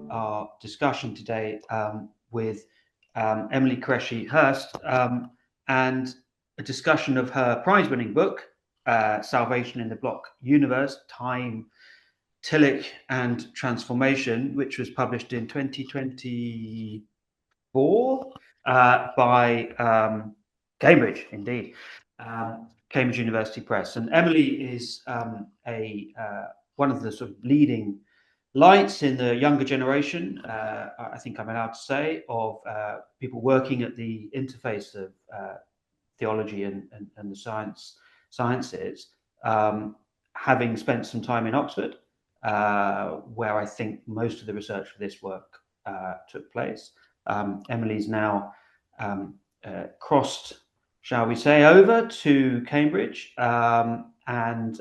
our discussion today with Emily Qureshi-Hurst and a discussion of her prize-winning book, Salvation in the Block Universe, Time, Tillich and Transformation, which was published in 2024 by Cambridge, indeed. Cambridge University Press. And Emily is one of the sort of leading lights in the younger generation, I think I'm allowed to say, of people working at the interface of theology and the sciences, having spent some time in Oxford, where I think most of the research for this work took place. Emily's now crossed, shall we say, over to Cambridge and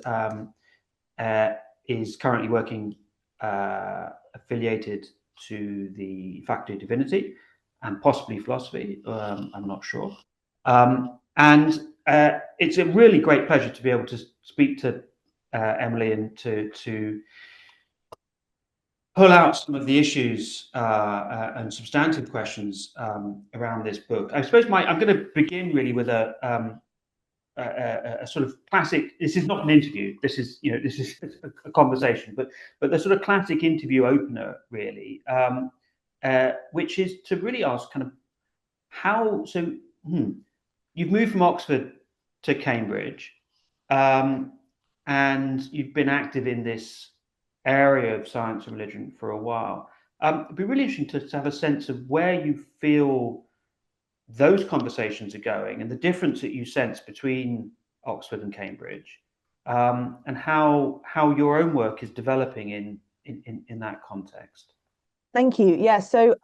is currently working affiliated to the Faculty of Divinity and possibly philosophy. I'm not sure. And it's a really great pleasure to be able to speak to Emily and to pull out some of the issues and substantive questions around this book. I suppose I'm going to begin really with a sort of classic. This is not an interview. This is a conversation, but the sort of classic interview opener, really, which is to really ask kind of how. So you've moved from Oxford to Cambridge, and you've been active in this area of science and religion for a while. It'd be really interesting to have a sense of where you feel those conversations are going and the difference that you sense between Oxford and Cambridge, and how your own work is developing in that context. Thank you. Yeah. So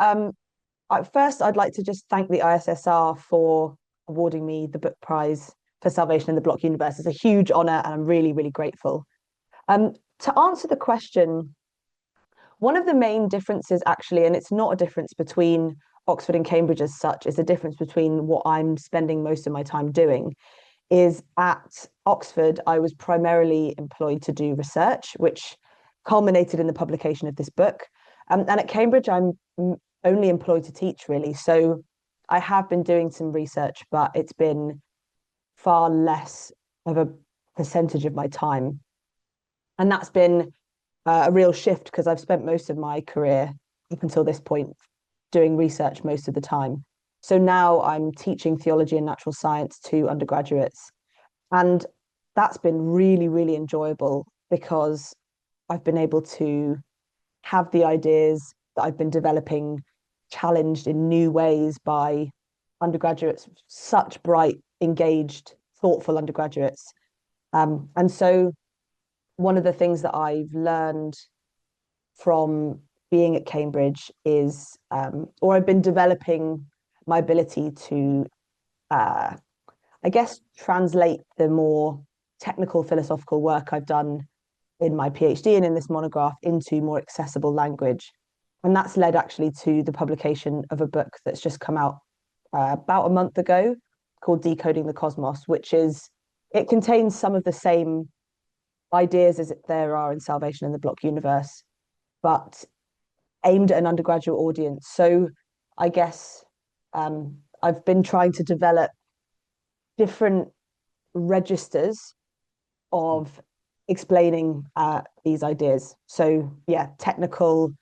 first, I'd like to just thank the ISSR for awarding me the book prize for Salvation in the Block Universe. It's a huge honor, and I'm really, really grateful. To answer the question, one of the main differences, actually, and it's not a difference between Oxford and Cambridge as such, is a difference between what I'm spending most of my time doing, is at Oxford, I was primarily employed to do research, which culminated in the publication of this book. And at Cambridge, I'm only employed to teach, really. So I have been doing some research, but it's been far less of a percentage of my time. And that's been a real shift because I've spent most of my career up until this point doing research most of the time. So now I'm teaching theology and natural science to undergraduates. And that's been really, really enjoyable because I've been able to have the ideas that I've been developing challenged in new ways by undergraduates, such bright, engaged, thoughtful undergraduates. And so one of the things that I've learned from being at Cambridge is, or I've been developing my ability to, I guess, translate the more technical philosophical work I've done in my PhD and in this monograph into more accessible language. And that's led actually to the publication of a book that's just come out about a month ago called Decoding the Cosmos, it contains some of the same ideas as there are in Salvation in the Block Universe, but aimed at an undergraduate audience. So I guess I've been trying to develop different registers of explaining these ideas. So yeah, technical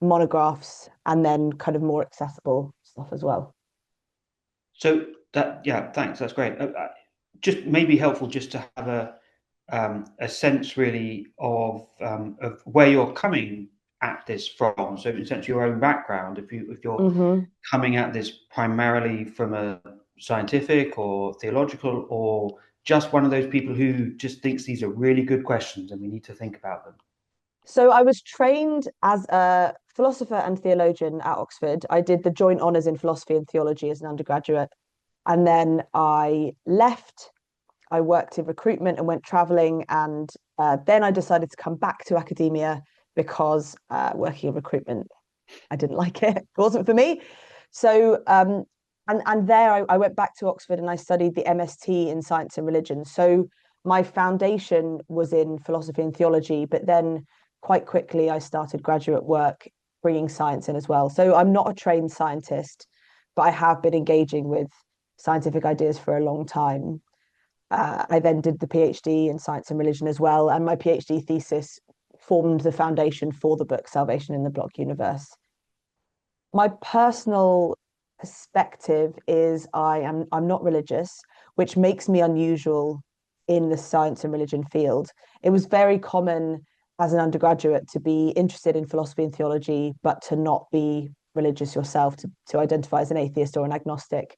monographs and then kind of more accessible stuff as well. So thanks. That's great. Just maybe helpful just to have a sense really of where you're coming at this from. So in sense your own background, if you're coming at this primarily from a scientific or theological, or just one of those people who just thinks these are really good questions and we need to think about them. So I was trained as a philosopher and theologian at Oxford. I did the joint honours in philosophy and theology as an undergraduate. And then I left. I worked in recruitment and went traveling. And then I decided to come back to academia because working in recruitment, I didn't like it. It wasn't for me. So, and there I went back to Oxford and I studied the MST in science and religion. So my foundation was in philosophy and theology, but then quite quickly I started graduate work bringing science in as well. So I'm not a trained scientist, but I have been engaging with scientific ideas for a long time. I then did the PhD in science and religion as well, and my PhD thesis formed the foundation for the book Salvation in the Block Universe. My personal perspective is I'm not religious, which makes me unusual in the science and religion field. It was very common as an undergraduate to be interested in philosophy and theology, but to not be religious yourself, to identify as an atheist or an agnostic.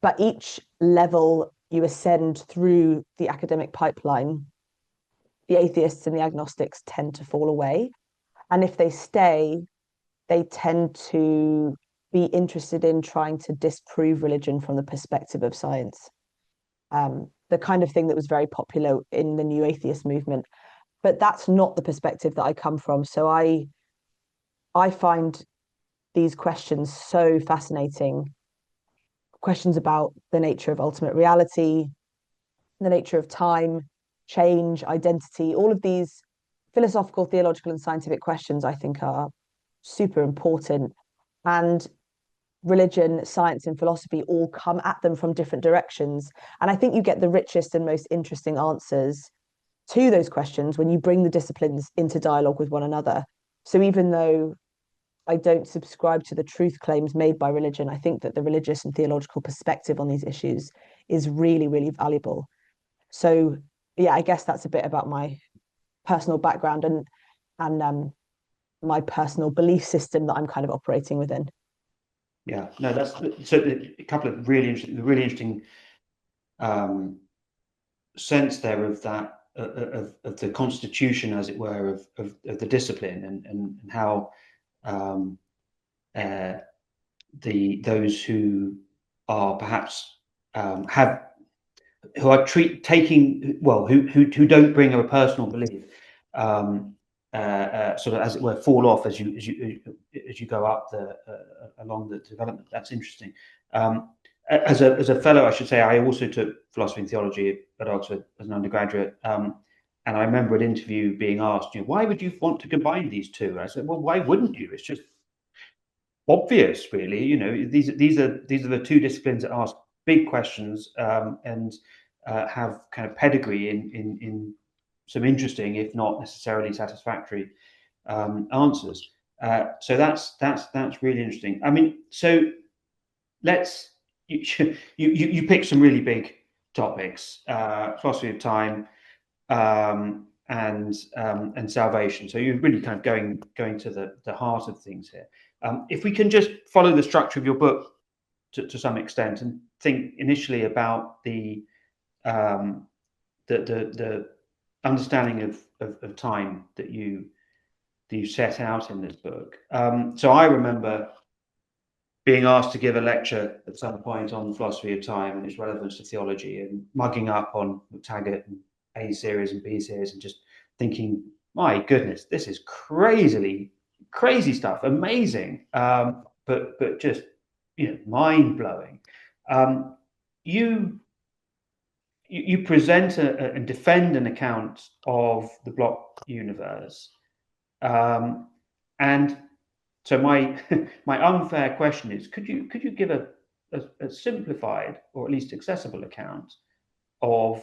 But each level you ascend through the academic pipeline, the atheists and the agnostics tend to fall away. And if they stay, they tend to be interested in trying to disprove religion from the perspective of science. The kind of thing that was very popular in the new atheist movement. But that's not the perspective that I come from. So I find these questions so fascinating. Questions about the nature of ultimate reality, the nature of time, change, identity, all of these philosophical, theological, and scientific questions, I think, are super important. And religion, science, and philosophy all come at them from different directions. And I think you get the richest and most interesting answers to those questions when you bring the disciplines into dialogue with one another. So even though I don't subscribe to the truth claims made by religion, I think that the religious and theological perspective on these issues is really, really valuable. So yeah, I guess that's a bit about my personal background and my personal belief system that I'm kind of operating within. Yeah, no, that's so a couple of really interesting sense there of that of the constitution, as it were, of the discipline, and how uh, those who are perhaps have who are taking well who don't bring a personal belief sort of, as it were, fall off as you go up the along the development. That's interesting. As a fellow, I should say, I also took philosophy and theology at Oxford as an undergraduate. And I remember an interview being asked, why would you want to combine these two? And I said, well, why wouldn't you? It's just obvious, really. These are the two disciplines that ask big questions, and have kind of pedigree in some interesting, if not necessarily satisfactory, answers. So that's really interesting. I mean, so let's you pick some really big topics: philosophy of time, and salvation. So you're really kind of going to the heart of things here. If we can just follow the structure of your book to some extent and think initially about the understanding of time that you set out in this book. So I remember being asked to give a lecture at some point on the philosophy of time and its relevance to theology, and mugging up on Taggart and A series and B series, and just thinking, my goodness, this is crazy stuff, amazing, but just mind blowing. You present and defend an account of the block universe, and so my my unfair question is: could you give a simplified, or at least accessible, account of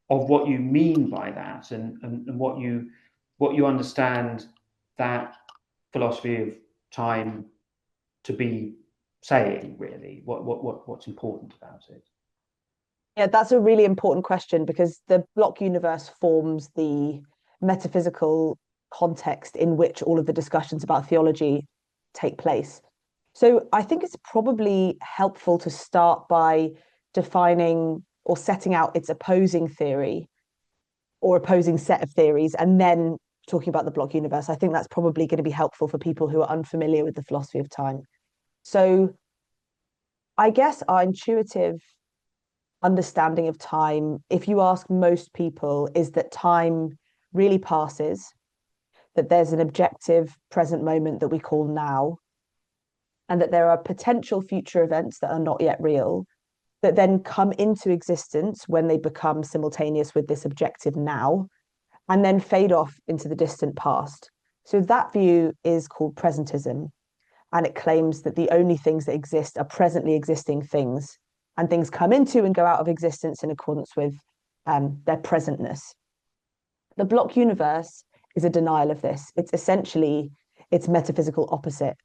what you mean by that, and what you understand that philosophy of time to be saying, really? What's important about it? Yeah, that's a really important question because the block universe forms the metaphysical context in which all of the discussions about theology take place. So I think it's probably helpful to start by defining or setting out its opposing theory or opposing set of theories, and then talking about the block universe. I think that's probably going to be helpful for people who are unfamiliar with the philosophy of time. So I guess our intuitive understanding of time, if you ask most people, is that time really passes, that there's an objective present moment that we call now, and that there are potential future events that are not yet real, that then come into existence when they become simultaneous with this objective now, and then fade off into the distant past. So that view is called presentism, and it claims that the only things that exist are presently existing things, and things come into and go out of existence in accordance with their presentness. The block universe is a denial of this. It's essentially its metaphysical opposite.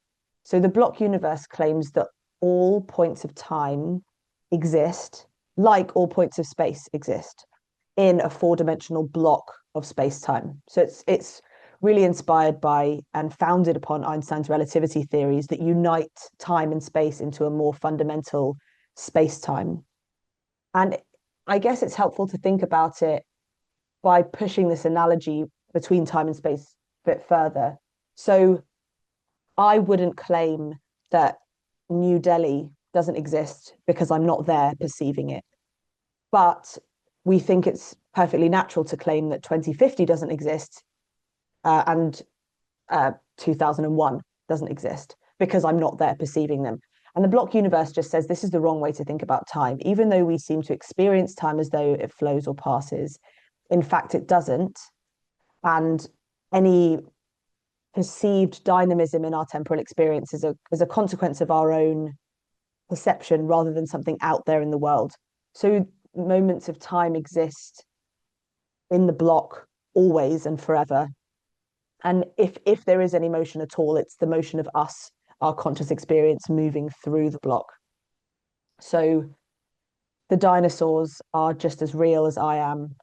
So the block universe claims that all points of time exist, like all points of space exist, in a four-dimensional block of space-time. So it's really inspired by and founded upon Einstein's relativity theories that unite time and space into a more fundamental space-time. And I guess it's helpful to think about it by pushing this analogy between time and space a bit further. So I wouldn't claim that New Delhi doesn't exist because I'm not there perceiving it. But we think it's perfectly natural to claim that 2050 doesn't exist and 2001 doesn't exist because I'm not there perceiving them. And the block universe just says this is the wrong way to think about time. Even though we seem to experience time as though it flows or passes, in fact, it doesn't. And any perceived dynamism in our temporal experience is a consequence of our own perception rather than something out there in the world. So moments of time exist in the block always and forever. And if there is any motion at all, it's the motion of us, our conscious experience moving through the block. So the dinosaurs are just as real as I am,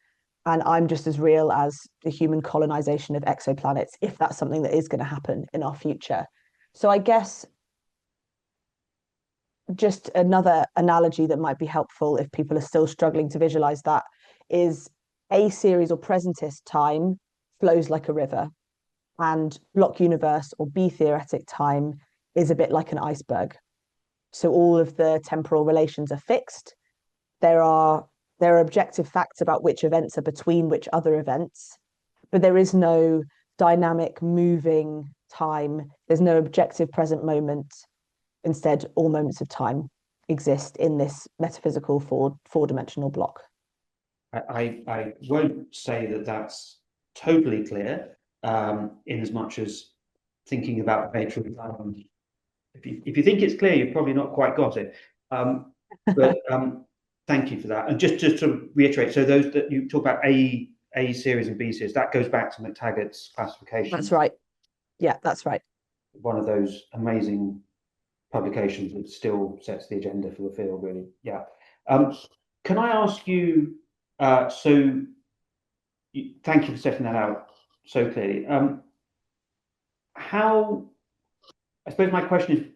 and I'm just as real as the human colonization of exoplanets, if that's something that is going to happen in our future. So I guess just another analogy that might be helpful if people are still struggling to visualize that is A series or presentist time flows like a river, and block universe or B theoretic time is a bit like an iceberg. So all of the temporal relations are fixed. There are objective facts about which events are between which other events, but there is no dynamic moving time. There's no objective present moment. Instead, all moments of time exist in this metaphysical four-dimensional block. I won't say that that's totally clear, in as much as thinking about nature of time. If you think it's clear, you've probably not quite got it. But thank you for that. And just to reiterate, so those that you talk about A series and B series, that goes back to McTaggart's classification. That's right. Yeah, that's right. One of those amazing publications that still sets the agenda for the field, really. Yeah. Can I ask you? Thank you for setting that out so clearly. How? I suppose my question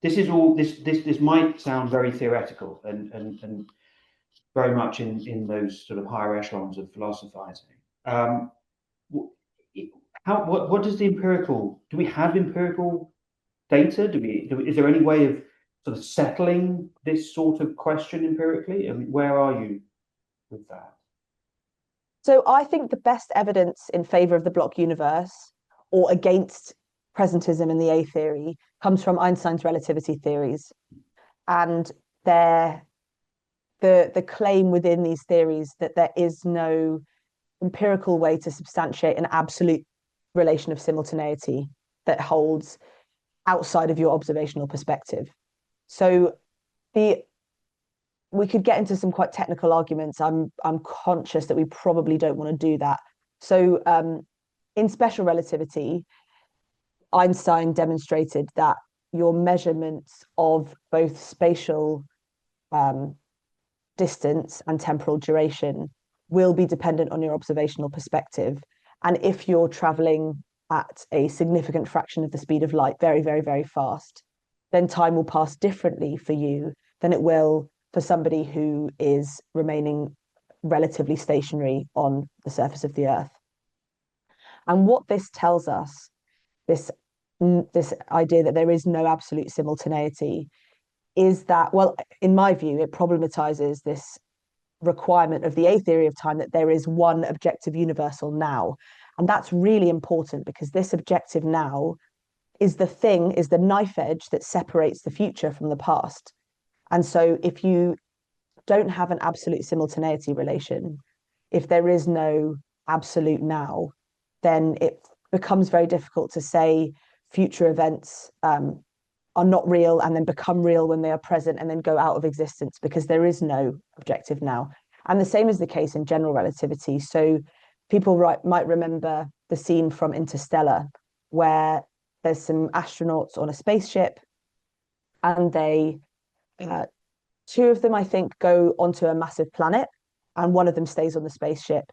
is, this might sound very theoretical and very much in those sort of higher echelons of philosophizing. What does the empirical? Do we have empirical data? Is there any way of sort of settling this sort of question empirically? I mean, where are you with that? So I think the best evidence in favor of the block universe or against presentism in the A theory comes from Einstein's relativity theories. And the claim within these theories that there is no empirical way to substantiate an absolute relation of simultaneity that holds outside of your observational perspective. So we could get into some quite technical arguments. I'm conscious that we probably don't want to do that. So in special relativity, Einstein demonstrated that your measurements of both spatial distance and temporal duration will be dependent on your observational perspective. And if you're traveling at a significant fraction of the speed of light, very, very, very fast, then time will pass differently for you than it will for somebody who is remaining relatively stationary on the surface of the Earth. And what this tells us, this idea that there is no absolute simultaneity, is that, well, in my view, it problematizes this requirement of the A theory of time that there is one objective universal now. And that's really important because this objective now is the knife edge that separates the future from the past. And so if you don't have an absolute simultaneity relation, if there is no absolute now, then becomes very difficult to say future events are not real and then become real when they are present and then go out of existence, because there is no objective now. And the same is the case in general relativity. So people might remember the scene from Interstellar, where there's some astronauts on a spaceship, and two of them, I think, go onto a massive planet, and one of them stays on the spaceship.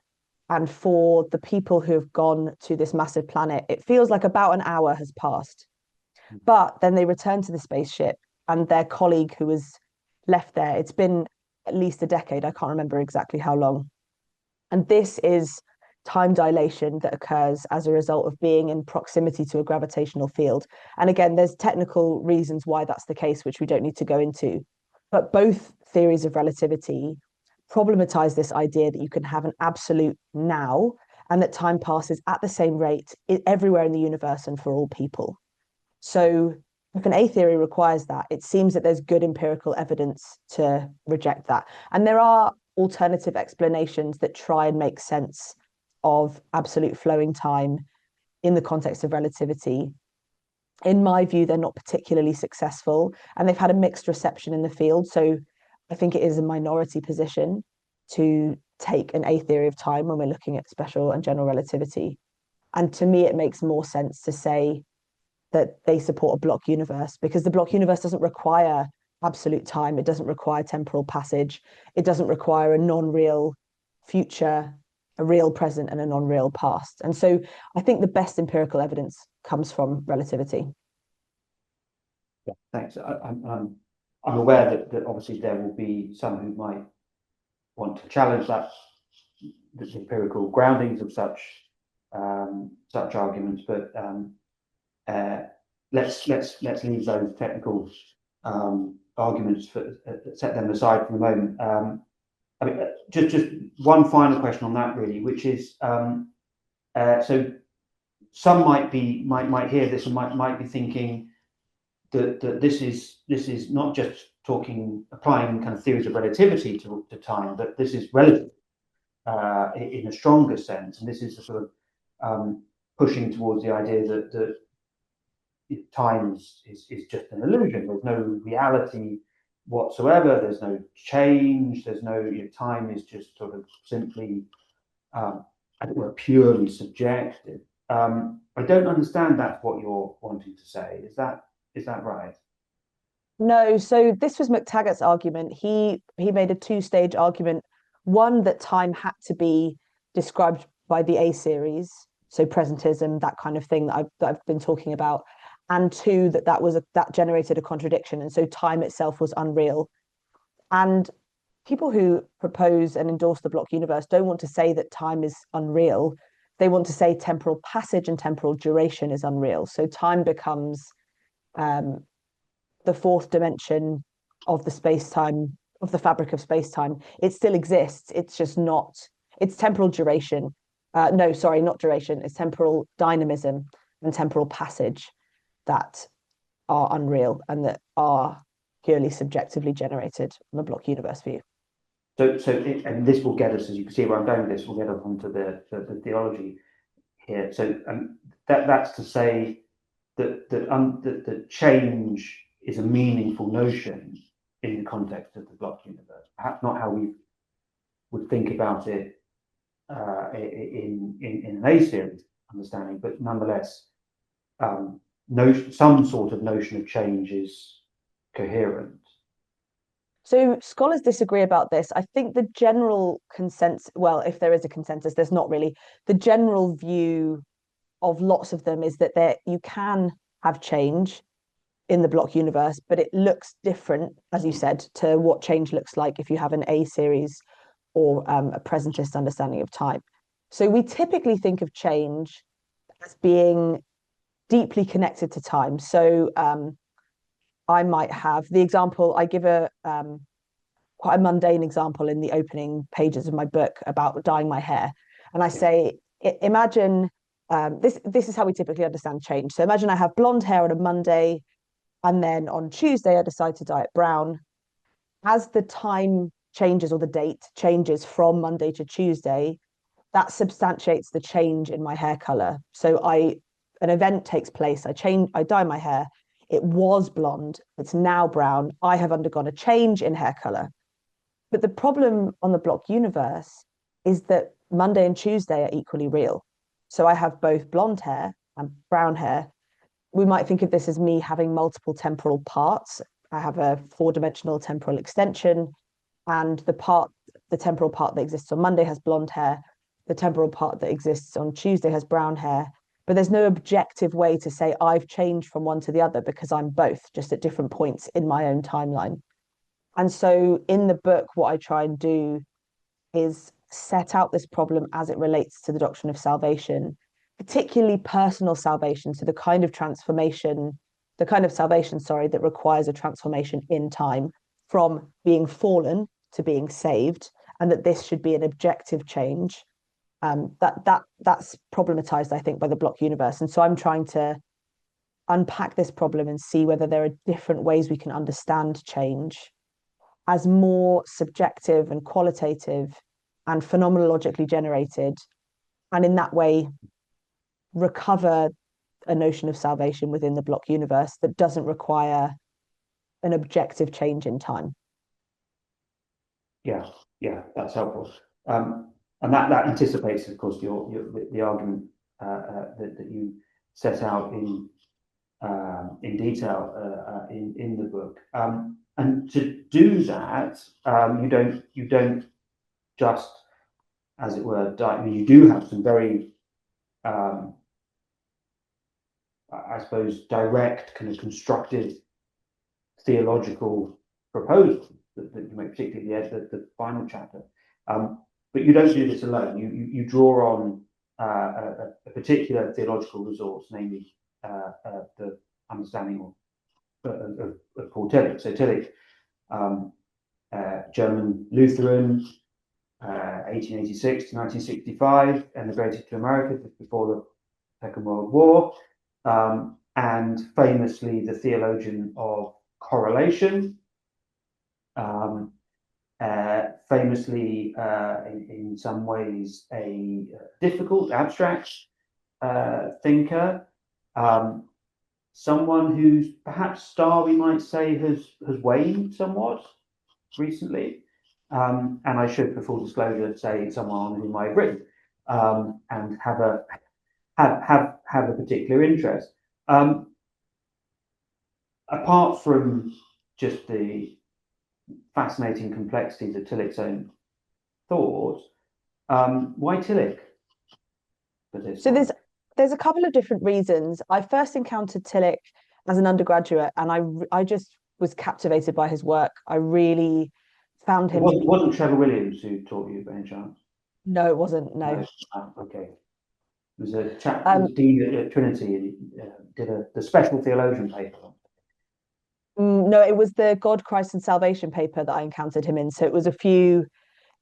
And for the people who have gone to this massive planet, it feels like about an hour has passed. But then they return to the spaceship, and their colleague who was left there, it's been at least a decade. I can't remember exactly how long. And this is time dilation that occurs as a result of being in proximity to a gravitational field. And again, there's technical reasons why that's the case, which we don't need to go into. But both theories of relativity problematize this idea that you can have an absolute now and that time passes at the same rate everywhere in the universe and for all people. So if an A theory requires that, it seems that there's good empirical evidence to reject that. And there are alternative explanations that try and make sense of absolute flowing time in the context of relativity. In my view, they're not particularly successful, and they've had a mixed reception in the field. So I think it is a minority position to take an A theory of time when we're looking at special and general relativity. And to me, it makes more sense to say that they support a block universe, because the block universe doesn't require absolute time. It doesn't require temporal passage. It doesn't require a non-real future, a real present, and a non-real past. And so I think the best empirical evidence comes from relativity. Yeah, thanks. I'm aware that obviously there will be some who might want to challenge the empirical groundings of such arguments, but let's leave those technical arguments set them aside for the moment. I mean, just one final question on that, really, which is so some might hear this and might be thinking that this is not just applying kind of theories of relativity to time, but this is relative in a stronger sense, and this is a sort of pushing towards the idea that time is just an illusion. There's no reality whatsoever. There's no change. There's no time is just sort of simply, I think, we're purely subjective. I don't understand that's what you're wanting to say. Is that right? No, so this was McTaggart's argument. He made a two-stage argument. One, that time had to be described by the A series, so presentism, that kind of thing that I've been talking about, and two, that generated a contradiction, and so time itself was unreal. And people who propose and endorse the block universe don't want to say that time is unreal. They want to say temporal passage and temporal duration is unreal. So time becomes the fourth dimension of the space-time, of the fabric of space-time. It still exists. It's just not. It's temporal duration. No, sorry, not duration. It's temporal dynamism and temporal passage that are unreal and that are purely subjectively generated on the block universe view. And this will get us, as you can see where I'm going with this, will get us onto the theology here. So that's to say that change is a meaningful notion in the context of the block universe. Perhaps not how we would think about it in an A series understanding, but nonetheless, some sort of notion of change is coherent. So scholars disagree about this. I think the general consensus, well, if there is a consensus, there's not really. The general view of lots of them is that you can have change in the block universe, but it looks different, as you said, to what change looks like if you have an A series or a presentist understanding of time. So we typically think of change as being deeply connected to time. So I might have the example, I give quite a mundane example in the opening pages of my book about dyeing my hair. And I say, imagine, this is how we typically understand change. So imagine I have blonde hair on a Monday, and then on Tuesday, I decide to dye it brown. As the time changes or the date changes from Monday to Tuesday, that substantiates the change in my hair color. So an event takes place, I dye my hair. It was blonde, it's now brown. I have undergone a change in hair color. But the problem on the block universe is that Monday and Tuesday are equally real. So I have both blonde hair and brown hair. We might think of this as me having multiple temporal parts. I have a 4-dimensional temporal extension, and the temporal part that exists on Monday has blonde hair. The temporal part that exists on Tuesday has brown hair. But there's no objective way to say I've changed from one to the other because I'm both, just at different points in my own timeline. And so in the book, what I try and do is set out this problem as it relates to the doctrine of salvation, particularly personal salvation. So the kind of salvation, sorry, that requires a transformation in time from being fallen to being saved, and that this should be an objective change. That's problematized, I think, by the block universe. And so I'm trying to unpack this problem and see whether there are different ways we can understand change as more subjective and qualitative and phenomenologically generated, and in that way recover a notion of salvation within the block universe that doesn't require an objective change in time. Yeah, that's helpful. And that anticipates, of course, the argument that you set out in detail in the book. And to do that, you don't just, as it were, you do have some very, I suppose, direct, kind of constructive theological proposals that you make, particularly the final chapter. But you don't do this alone. You draw on a particular theological resource, namely the understanding of Paul Tillich. So Tillich, German Lutheran, 1886 to 1965, emigrated to America before the Second World War, and famously the theologian of correlation, famously in some ways a difficult, abstract thinker, someone whose perhaps star, we might say, has waned somewhat recently. And I should, for full disclosure, say someone on whom I've written and have a particular interest. Apart from just the fascinating complexities of Tillich's own thought, why Tillich for this? So there's a couple of different reasons. I first encountered Tillich as an undergraduate, and I just was captivated by his work. I really found him. It wasn't Trevor Williams who taught you by any chance? No, it wasn't. No. Okay. It was a chap who was dean at Trinity, and he did the special theologian paper. No, it was the God, Christ, and Salvation paper that I encountered him in. So it was a few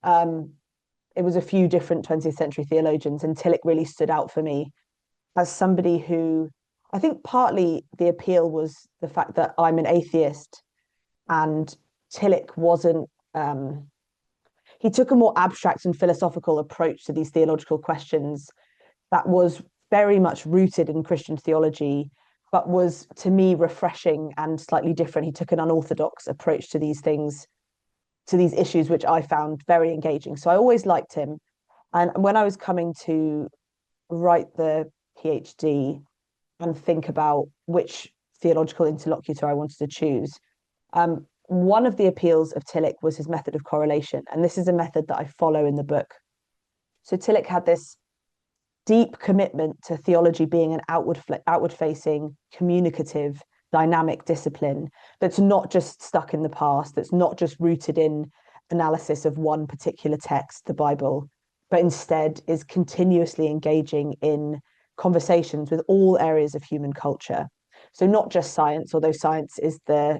different 20th century theologians, and Tillich really stood out for me as somebody who, I think partly the appeal was the fact that I'm an atheist, and Tillich wasn't. He took a more abstract and philosophical approach to these theological questions that was very much rooted in Christian theology, but was, to me, refreshing and slightly different. He took an unorthodox approach to these things, to these issues, which I found very engaging. So I always liked him. And when I was coming to write the PhD and think about which theological interlocutor I wanted to choose, one of the appeals of Tillich was his method of correlation. And this is a method that I follow in the book. So Tillich had this deep commitment to theology being an outward-facing, communicative, dynamic discipline that's not just stuck in the past, that's not just rooted in analysis of one particular text, the Bible, but instead is continuously engaging in conversations with all areas of human culture. So not just science, although science is the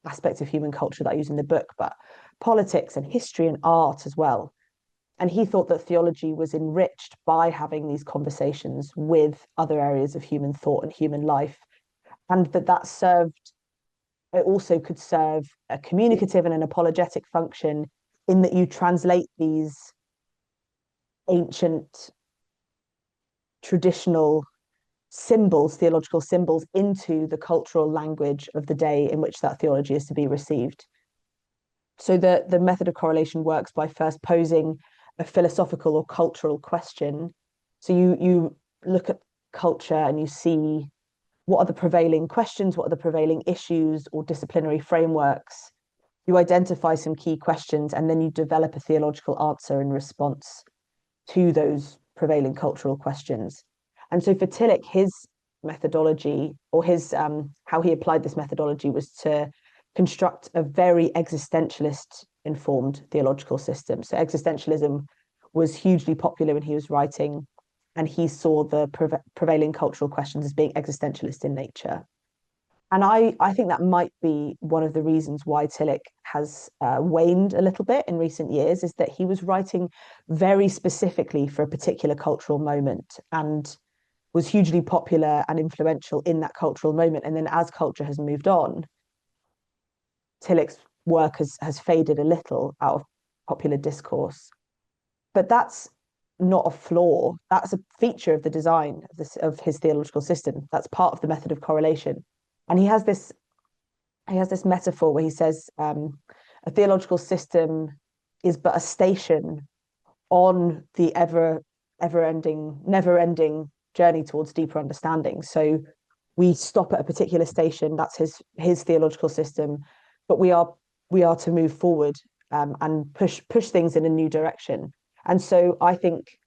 aspect of human culture that I use in the book, but politics and history and art as well. And he thought that theology was enriched by having these conversations with other areas of human thought and human life, and it also could serve a communicative and an apologetic function in that you translate these ancient traditional symbols, theological symbols, into the cultural language of the day in which that theology is to be received. So the method of correlation works by first posing a philosophical or cultural question. So you look at culture and you see what are the prevailing questions, what are the prevailing issues or disciplinary frameworks. You identify some key questions and then you develop a theological answer in response to those prevailing cultural questions. And so for Tillich, his methodology or his how he applied this methodology was to construct a very existentialist informed theological system. So existentialism was hugely popular when he was writing, and he saw the prevailing cultural questions as being existentialist in nature. And I think that might be one of the reasons why Tillich has waned a little bit in recent years, is that he was writing very specifically for a particular cultural moment and was hugely popular and influential in that cultural moment. And then as culture has moved on, Tillich's work has faded a little out of popular discourse. But that's not a flaw. That's a feature of the design of his theological system. That's part of the method of correlation. And he has this metaphor where he says a theological system is but a station on the never ending journey towards deeper understanding. So we stop at a particular station. That's his theological system, but we are to move forward and push things in a new direction. And so I think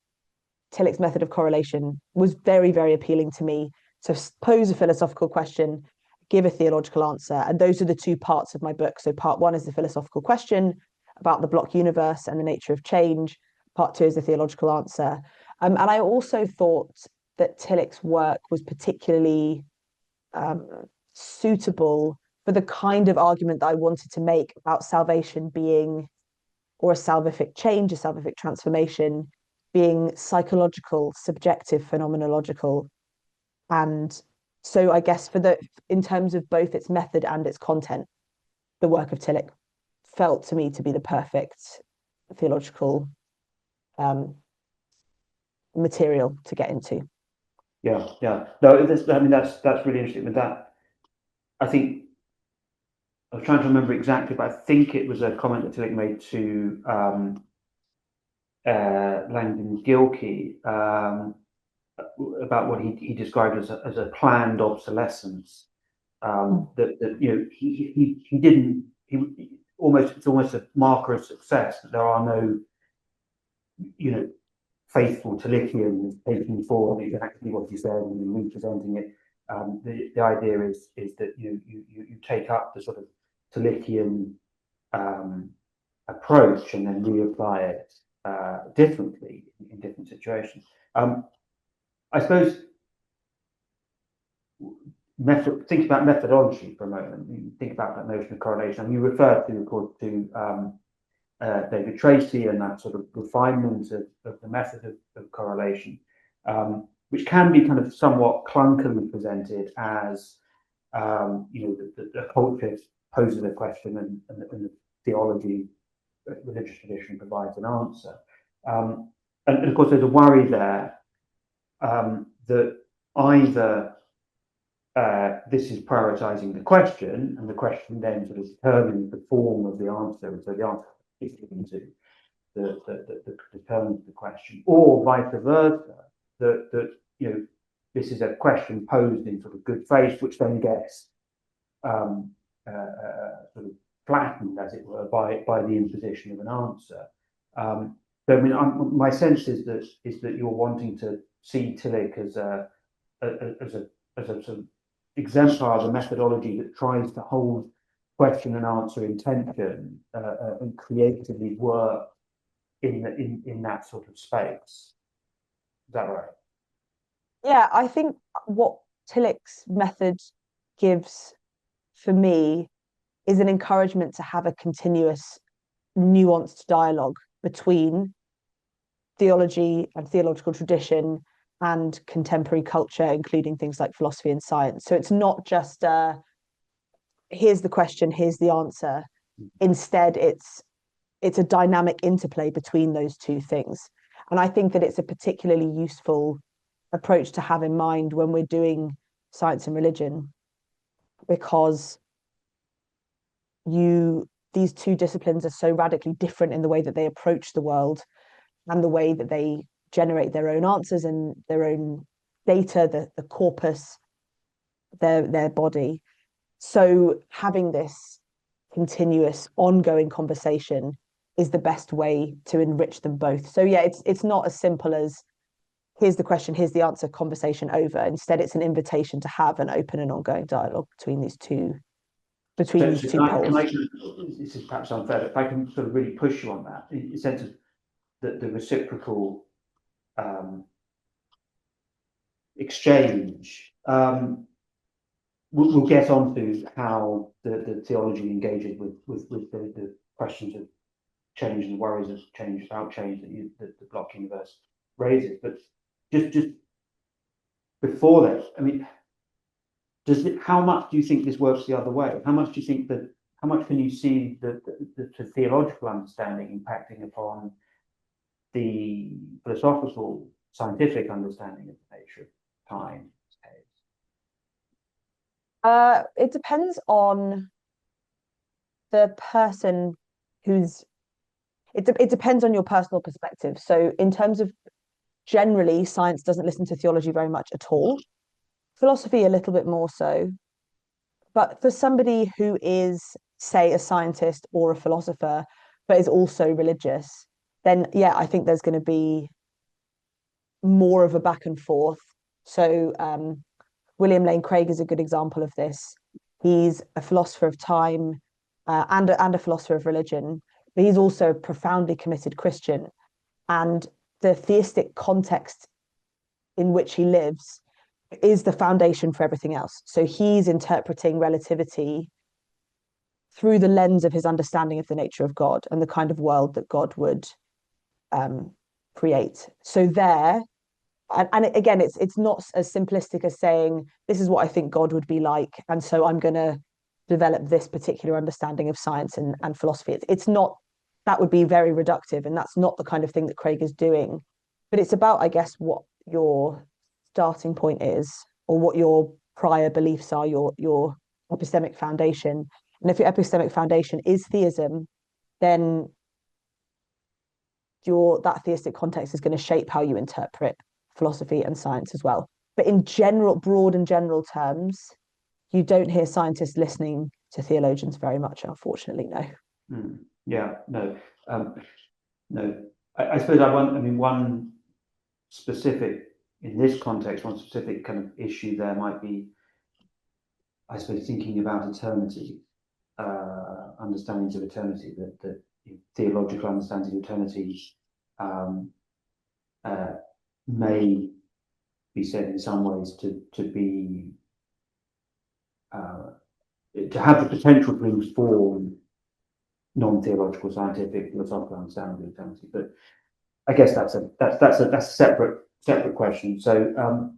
Tillich's method of correlation was very, very appealing to me. To pose a philosophical question, give a theological answer. And those are the two parts of my book. So part one is the philosophical question about the block universe and the nature of change. Part two is the theological answer. And I also thought that Tillich's work was particularly suitable for the kind of argument that I wanted to make about salvation being, or a salvific change, a salvific transformation, being psychological, subjective, phenomenological. And so I guess in terms of both its method and its content, the work of Tillich felt to me to be the perfect theological material to get into. Yeah. No, I mean that's really interesting. With that, I think I was trying to remember exactly, but I think it was a comment that Tillich made to Langdon Gilkey about what he described as a planned obsolescence. That he didn't it's almost a marker of success that there are no faithful Tillichians taking forward exactly what he said and representing it. The idea is that you take up the sort of Tillichian approach and then reapply it differently in different situations. I suppose think about methodology for a moment. You think about that notion of correlation, and you refer to David Tracy and that sort of refinement of the method of correlation, which can be kind of somewhat clunkily presented as the culture poses a question and the theology, religious tradition provides an answer. And of course, there's a worry there that either this is prioritizing the question, and the question then sort of determines the form of the answer, and so the answer is given to the determines the question, or vice versa, that this is a question posed in sort of good faith, which then gets sort of flattened, as it were, by the imposition of an answer. So I mean, my sense is that you're wanting to see Tillich as a sort of exemplar of a methodology that tries to hold question and answer in tension and creatively work in that sort of space. Is that right? Yeah, I think what Tillich's method gives for me is an encouragement to have a continuous, nuanced dialogue between theology and theological tradition and contemporary culture, including things like philosophy and science. So it's not just here's the question, here's the answer. Instead, it's a dynamic interplay between those two things. And I think that it's a particularly useful approach to have in mind when we're doing science and religion, because these two disciplines are so radically different in the way that they approach the world and the way that they generate their own answers and their own data, the corpus, their body. So having this continuous, ongoing conversation is the best way to enrich them both. So yeah, it's not as simple as here's the question, here's the answer, conversation over. Instead, it's an invitation to have an open and ongoing dialogue between these two poles. This is perhaps unfair, but if I can sort of really push you on that, in the sense of the reciprocal exchange. We'll get on to how the theology engages with the questions of change and the worries of change without change that the block universe raises. But just before that, I mean, how much do you think this works the other way? How much do you think that? How much can you see the theological understanding impacting upon the philosophical, scientific understanding of the nature of time? It depends on the person who's. It depends on your personal perspective. So, in terms of generally, science doesn't listen to theology very much at all. Philosophy a little bit more so. But for somebody who is, say, a scientist or a philosopher, but is also religious, then yeah, I think there's going to be more of a back and forth. So William Lane Craig is a good example of this. He's a philosopher of time and a philosopher of religion, but he's also a profoundly committed Christian. And the theistic context in which he lives is the foundation for everything else. So he's interpreting relativity through the lens of his understanding of the nature of God and the kind of world that God would create. So there, and again, it's not as simplistic as saying this is what I think God would be like, and so I'm going to develop this particular understanding of science and philosophy. It's not, that would be very reductive, and that's not the kind of thing that Craig is doing. But it's about, I guess, what your starting point is, or what your prior beliefs are, your epistemic foundation. And if your epistemic foundation is theism, then that theistic context is going to shape how you interpret philosophy and science as well. But in general, broad and general terms, you don't hear scientists listening to theologians very much, unfortunately. No. Yeah, no, no. I suppose one specific, in this context, one specific kind of issue there might be, I suppose, thinking about eternity, understandings of eternity, that theological understandings of eternity may be said in some ways to be to have the potential to inform non-theological, scientific, philosophical understanding of eternity. But I guess that's a separate question. So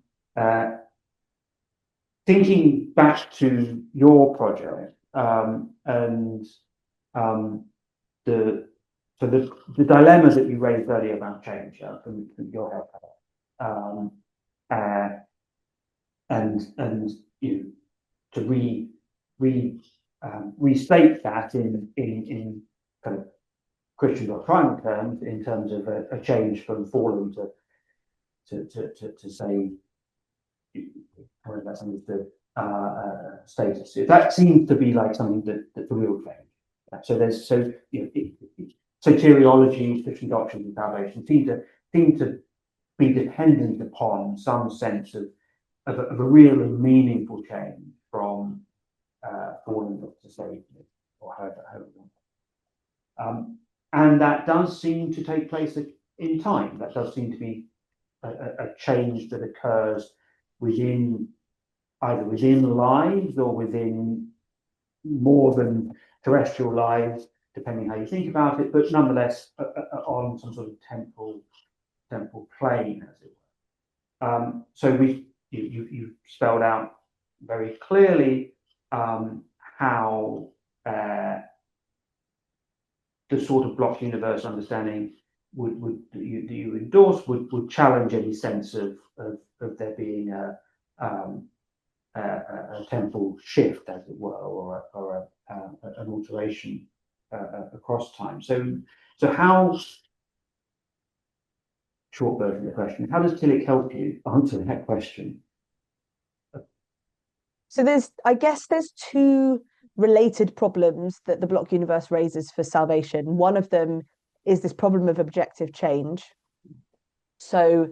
thinking back to your project and the dilemma that you raised earlier about change from your help, and to restate that in kind of Christian doctrinal terms, in terms of a change from fallen to say, however that's understood, status. That seems to be like something that's the real change. So there's soteriology, Christian doctrines, and salvation seem to be dependent upon some sense of a real and meaningful change from fallen to say, or however. And that does seem to take place in time. That does seem to be a change that occurs either within lives or within more than terrestrial lives, depending how you think about it, but nonetheless on some sort of temporal plane, as it were. So you spelled out very clearly how the sort of block universe understanding you endorse would challenge any sense of there being a temporal shift, as it were, or an alteration across time. So how, short version of the question, how does Tillich help you answer that question? So I guess there's two related problems that the block universe raises for salvation. One of them is this problem of objective change. So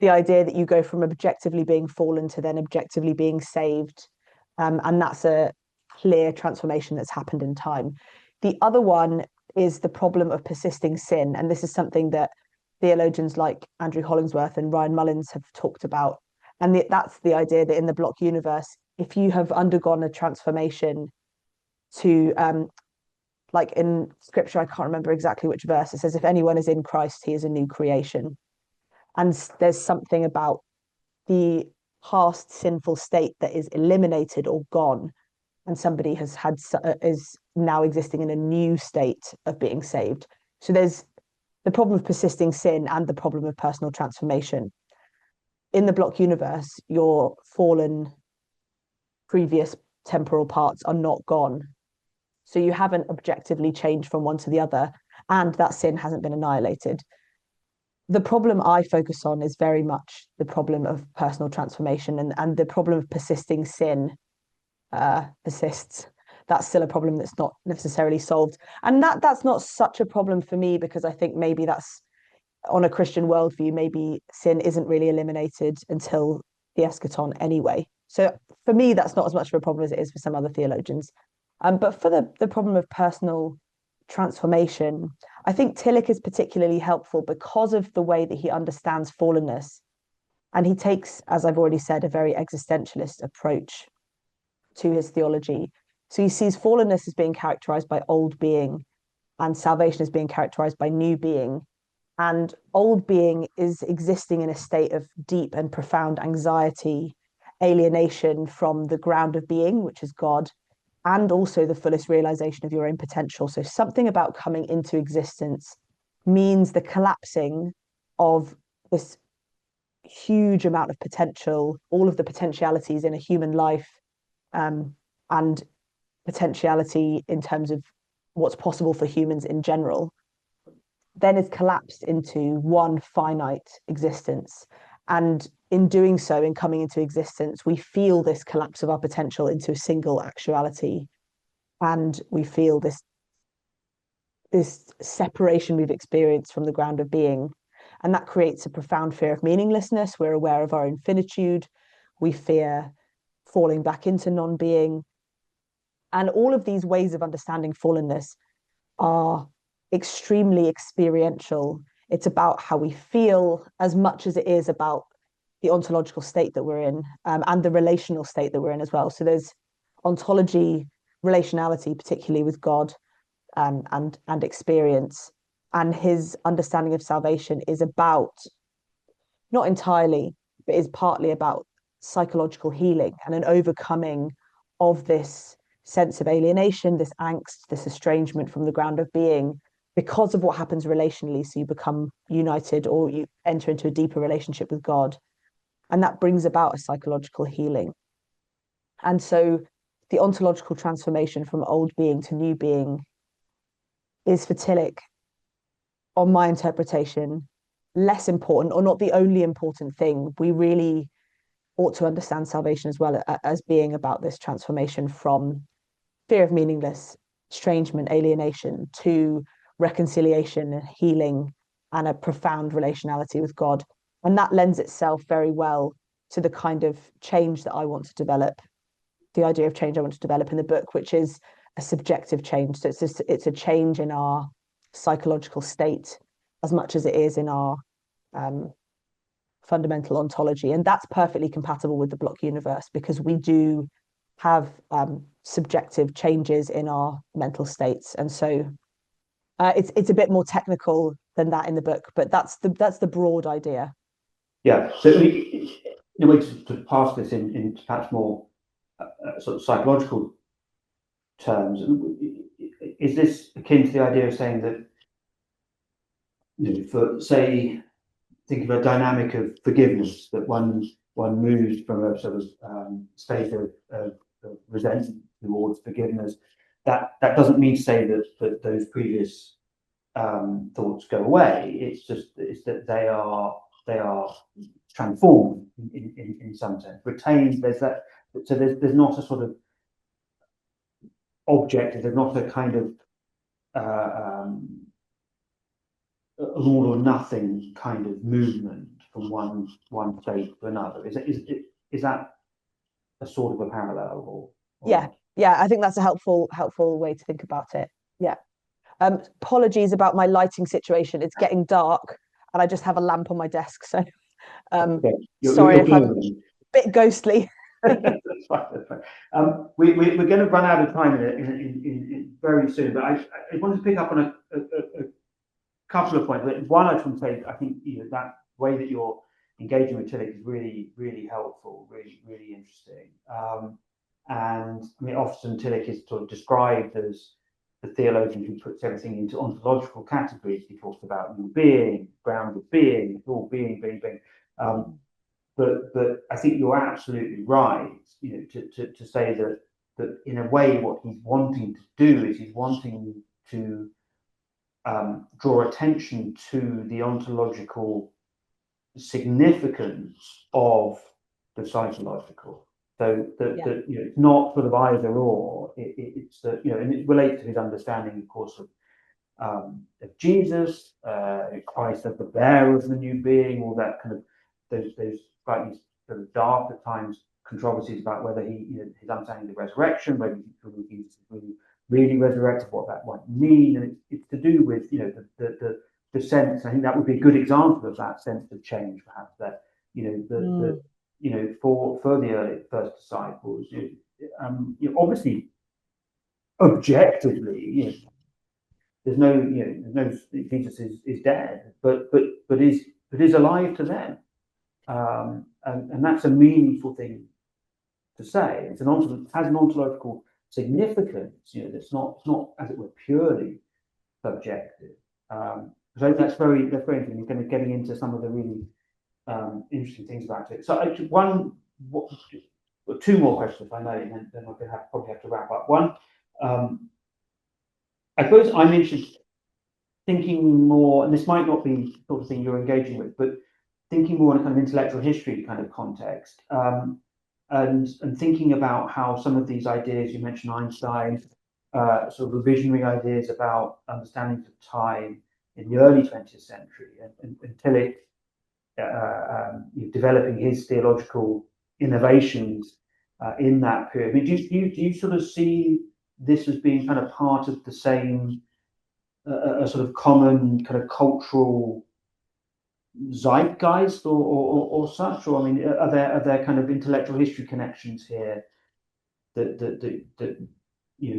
the idea that you go from objectively being fallen to then objectively being saved, and that's a clear transformation that's happened in time. The other one is the problem of persisting sin, and this is something that theologians like Andrew Hollingsworth and Ryan Mullins have talked about. And that's the idea that in the block universe, if you have undergone a transformation to, like in scripture, I can't remember exactly which verse, it says, if anyone is in Christ, he is a new creation. And there's something about the past sinful state that is eliminated or gone, and somebody is now existing in a new state of being saved. So there's the problem of persisting sin and the problem of personal transformation. In the block universe, your fallen previous temporal parts are not gone. So you haven't objectively changed from one to the other, and that sin hasn't been annihilated. The problem I focus on is very much the problem of personal transformation, and the problem of persisting sin persists. That's still a problem that's not necessarily solved. And that's not such a problem for me, because I think maybe that's on a Christian worldview, maybe sin isn't really eliminated until the eschaton anyway. So for me, that's not as much of a problem as it is for some other theologians. But for the problem of personal transformation, I think Tillich is particularly helpful because of the way that he understands fallenness. And he takes, as I've already said, a very existentialist approach to his theology. So he sees fallenness as being characterized by old being, and salvation as being characterized by new being. And old being is existing in a state of deep and profound anxiety, alienation from the ground of being, which is God, and also the fullest realization of your own potential. So something about coming into existence means the collapsing of this huge amount of potential, all of the potentialities in a human life, and potentiality in terms of what's possible for humans in general, then is collapsed into one finite existence. And in doing so, in coming into existence, we feel this collapse of our potential into a single actuality. And we feel this separation we've experienced from the ground of being. And that creates a profound fear of meaninglessness. We're aware of our own finitude. We fear falling back into non-being. And all of these ways of understanding fallenness are extremely experiential. It's about how we feel as much as it is about the ontological state that we're in, and the relational state that we're in as well. So there's ontology, relationality, particularly with God, and experience. And his understanding of salvation is about, not entirely, but is partly about psychological healing and an overcoming of this sense of alienation, this angst, this estrangement from the ground of being, because of what happens relationally. So you become united, or you enter into a deeper relationship with God. And that brings about a psychological healing. And so the ontological transformation from old being to new being is for Tillich, on my interpretation, less important, or not the only important thing. We really ought to understand salvation as well as being about this transformation from fear of meaningless, estrangement, alienation, to reconciliation, healing, and a profound relationality with God. And that lends itself very well to the kind of change that I want to develop, the idea of change I want to develop in the book, which is a subjective change. So it's a change in our psychological state as much as it is in our fundamental ontology. And that's perfectly compatible with the block universe, because we do have subjective changes in our mental states. And so it's a bit more technical than that in the book, but that's the broad idea. Yeah. So in a way to pass this in perhaps more sort of psychological terms, is this akin to the idea of saying that for say, think of a dynamic of forgiveness, that one moves from a sort of state of resentment towards forgiveness. That doesn't mean to say that those previous thoughts go away. It's that they are transformed in some sense, retained. There's that. So there's not a sort of objective. There's not a kind of an all or nothing kind of movement from one state to another. Is that a sort of a parallel? Yeah, I think that's a helpful way to think about it. Yeah. Apologies about my lighting situation. It's getting dark and I just have a lamp on my desk, so okay. Sorry if I'm a bit ghostly. That's fine, that's fine. We're going to run out of time in very soon, but I wanted to pick up on a couple of points. One, I just want to say, I think that way that you're engaging with Tillich is really, really helpful, really, really interesting. And I mean, often Tillich is sort of described as the theologian who puts everything into ontological categories. He talks about being, ground of being, it's all being. But I think you're absolutely right, to say that in a way what he's wanting to do is he's wanting to draw attention to the ontological significance of the psychological. So that it's not sort of either or. It's that and it relates to his understanding, of course, of Jesus, Christ as the bearer of the new being, all that kind of those slightly sort of dark at times controversies about whether his understanding of the resurrection, whether Jesus is really resurrected, what that might mean, and it's to do with the sense. I think that would be a good example of that sense of change, perhaps, that for the early first disciples, obviously objectively, there's no Jesus is dead, but is alive to them, and that's a meaningful thing to say. Has an ontological significance. That's not as it were purely subjective. So that's very interesting. You're kind of getting into some of the really interesting things about it. So two more questions, if I may, and then we're going to probably have to wrap up. One, I suppose I'm interested thinking more, and this might not be the sort of thing you're engaging with, but thinking more in a kind of intellectual history kind of context, and thinking about how some of these ideas, you mentioned Einstein, sort of visionary ideas about understandings of time in the early 20th century, and Tillich developing his theological innovations in that period. I mean, do you sort of see this as being kind of part of the same, a sort of common kind of cultural zeitgeist or such? Or I mean, are there kind of intellectual history connections here that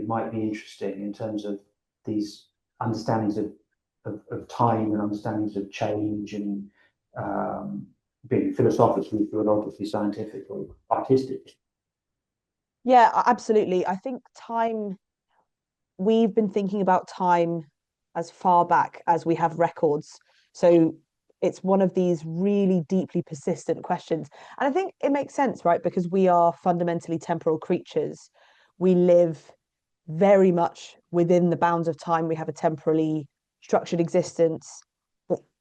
might be interesting in terms of these understandings of time and understandings of change, and being philosophically, theologically, scientific, or artistic? Yeah, absolutely. I think time, we've been thinking about time as far back as we have records. So it's one of these really deeply persistent questions. And I think it makes sense, right? Because we are fundamentally temporal creatures. We live very much within the bounds of time. We have a temporally structured existence.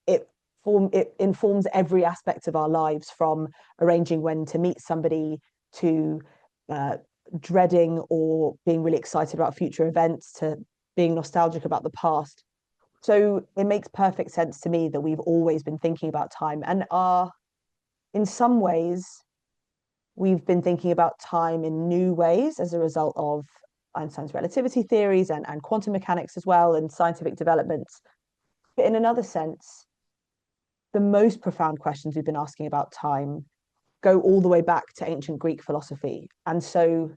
It informs every aspect of our lives, from arranging when to meet somebody to dreading or being really excited about future events, to being nostalgic about the past. So it makes perfect sense to me that we've always been thinking about time, and in some ways, we've been thinking about time in new ways as a result of Einstein's relativity theories and quantum mechanics as well, and scientific developments. But in another sense, the most profound questions we've been asking about time go all the way back to ancient Greek philosophy. And so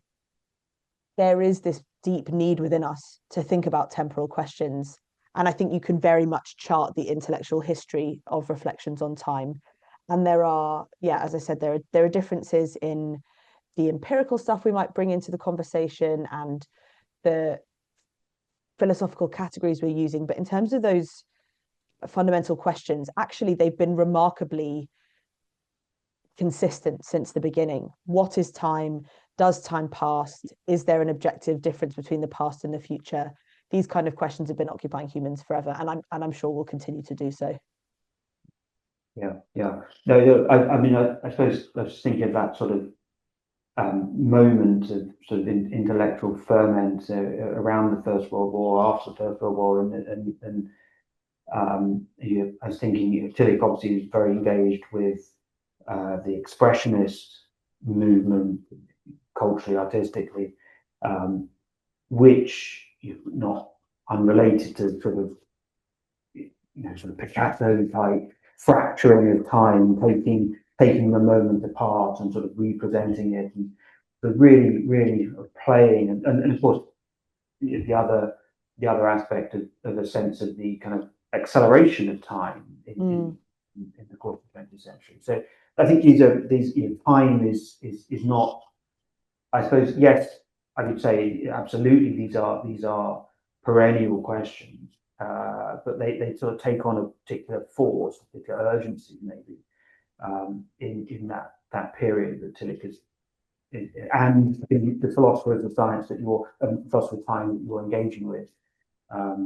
there is this deep need within us to think about temporal questions. And I think you can very much chart the intellectual history of reflections on time. And there are, as I said, there are differences in the empirical stuff we might bring into the conversation and the philosophical categories we're using. But in terms of those fundamental questions, actually they've been remarkably consistent since the beginning. What is time? Does time pass? Is there an objective difference between the past and the future? These kind of questions have been occupying humans forever, and I'm sure will continue to do so. Yeah, yeah. No, I mean, I suppose I was thinking of that sort of moment of sort of intellectual ferment around the First World War, after the First World War, and I was thinking, Tillich obviously is very engaged with the expressionist movement, culturally, artistically, which not unrelated to sort of sort of Picasso type fracturing of time, taking the moment apart and sort of representing it, and but really playing, and of course the other aspect of a sense of the kind of acceleration of time in the course of the 20th century. So I think time is not, I suppose, yes, I would say absolutely these are perennial questions, but they sort of take on a particular force, a particular urgency maybe in that period that Tillich is, and the philosophers of science that philosopher of time that you're engaging with, are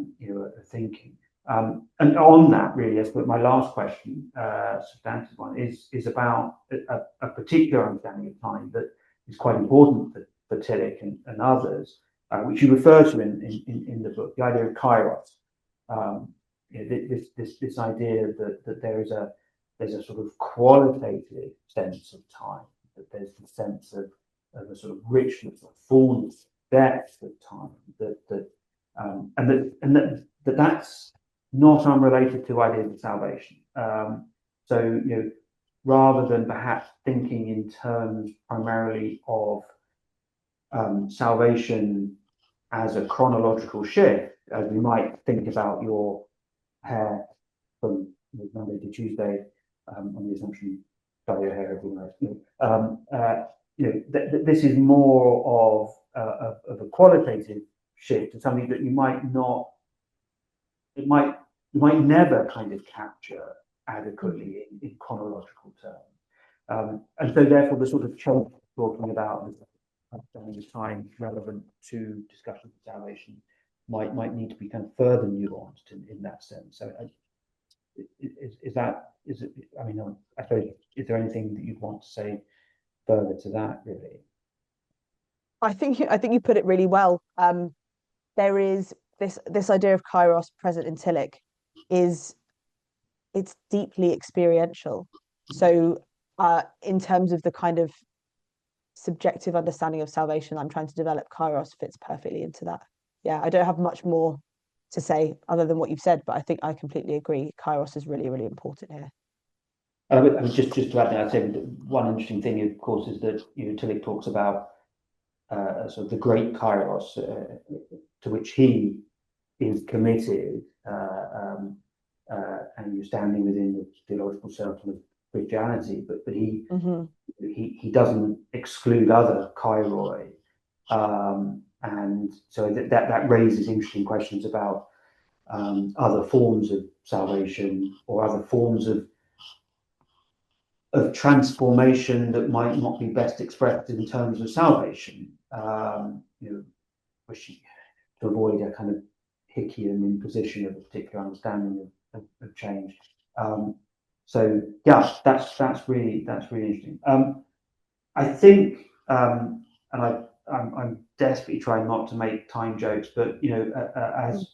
thinking. And on that, really, I suppose my last question, substantive one, is about a particular understanding of time that is quite important for Tillich and others, which you refer to in the book, the idea of kairos. This idea that there's a sort of qualitative sense of time, that there's the sense of a sort of richness or fullness, depth of time, that's not unrelated to ideas of salvation. So rather than perhaps thinking in terms primarily of salvation as a chronological shift, as we might think about your hair from Monday to Tuesday, on the assumption you dye your hair every night. This is more of a qualitative shift to something that you might never kind of capture adequately in chronological terms. And so therefore the sort of change talking about understanding of time relevant to discussions of salvation might need to be kind of further nuanced in that sense. So I mean, I suppose, is there anything that you'd want to say further to that, really? I think you put it really well. There is this idea of kairos present in Tillich it's deeply experiential. So in terms of the kind of subjective understanding of salvation I'm trying to develop, kairos fits perfectly into that. Yeah, I don't have much more to say other than what you've said, but I think I completely agree. Kairos is really, really important here. I mean, just to add that, I'd say one interesting thing, of course, is that Tillich talks about sort of the great kairos to which he is committed, and you're standing within the theological circle of Christianity, but he doesn't exclude other kairoi, and so that raises interesting questions about other forms of salvation or other forms of transformation that might not be best expressed in terms of salvation, wishing to avoid a kind of Hickeyan imposition of a particular understanding of change. So yeah, that's really interesting. I think, and I'm desperately trying not to make time jokes, but as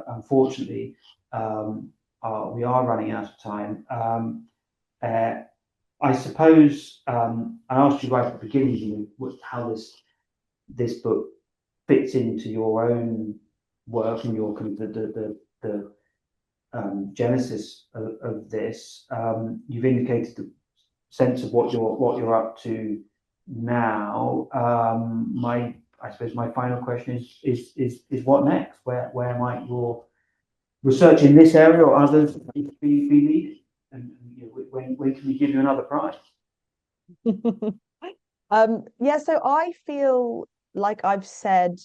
unfortunately we are running out of time. I suppose I asked you right at the beginning, how this book fits into your own work and your kind of the genesis of this. You've indicated the sense of what you're up to now. I suppose my final question is what next? Where might your research in this area or others be leading? And when can we give you another prize? Yeah, so I feel like I've said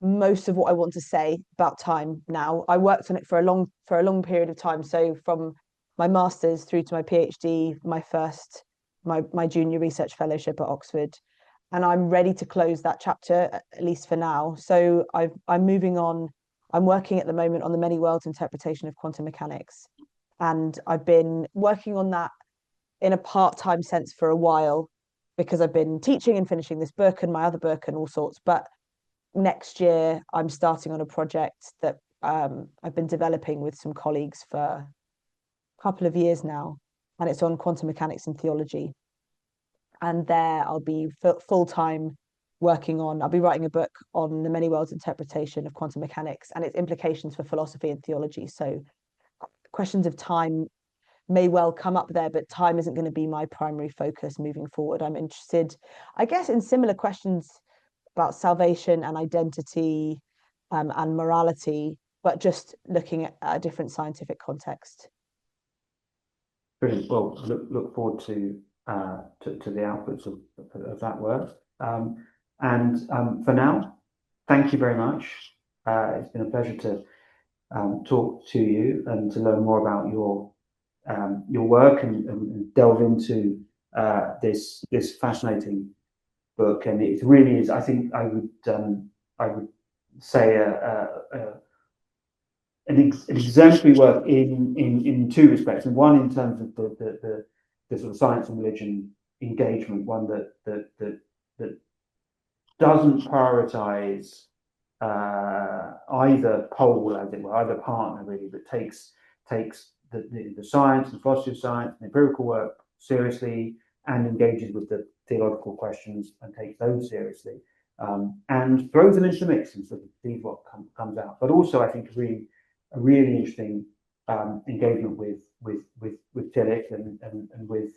most of what I want to say about time now. I worked on it for a long period of time. So from my master's through to my PhD, my junior research fellowship at Oxford, and I'm ready to close that chapter, at least for now. So I'm moving on. I'm working at the moment on the many worlds interpretation of quantum mechanics, and I've been working on that in a part-time sense for a while because I've been teaching and finishing this book and my other book and all sorts. But next year, I'm starting on a project that I've been developing with some colleagues for a couple of years now, and it's on quantum mechanics and theology. And there I'll be full-time working on, I'll be writing a book on the many worlds interpretation of quantum mechanics and its implications for philosophy and theology. So questions of time may well come up there, but time isn't going to be my primary focus moving forward. I'm interested, I guess, in similar questions about salvation and identity and morality, but just looking at a different scientific context. Brilliant. Well, look forward to the outputs of that work. For now, thank you very much. It's been a pleasure to talk to you and to learn more about your work and delve into this fascinating book. And it really is. I think I would say an exemplary work in two respects, and one in terms of the sort of science and religion engagement, one that doesn't prioritize either pole, as it were, either partner really, but takes the science and philosophy of science and empirical work seriously and engages with the theological questions and takes those seriously, and throws them into the mix and sort of sees what comes out. But also, I think a really interesting engagement with Tillich and with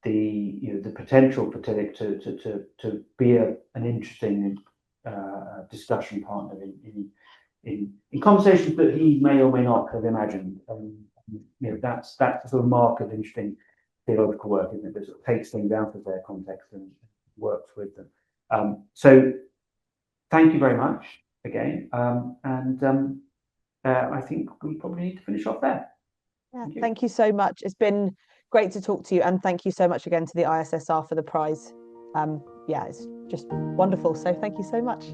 the potential for Tillich to be an interesting discussion partner in conversations that he may or may not have imagined. That's the sort of mark of interesting theological work, isn't it? That sort of takes things out of their context and works with them. So thank you very much again, I think we probably need to finish off there. Yeah, thank you so much. It's been great to talk to you, and thank you so much again to the ISSR for the prize. Yeah, it's just wonderful. So thank you so much.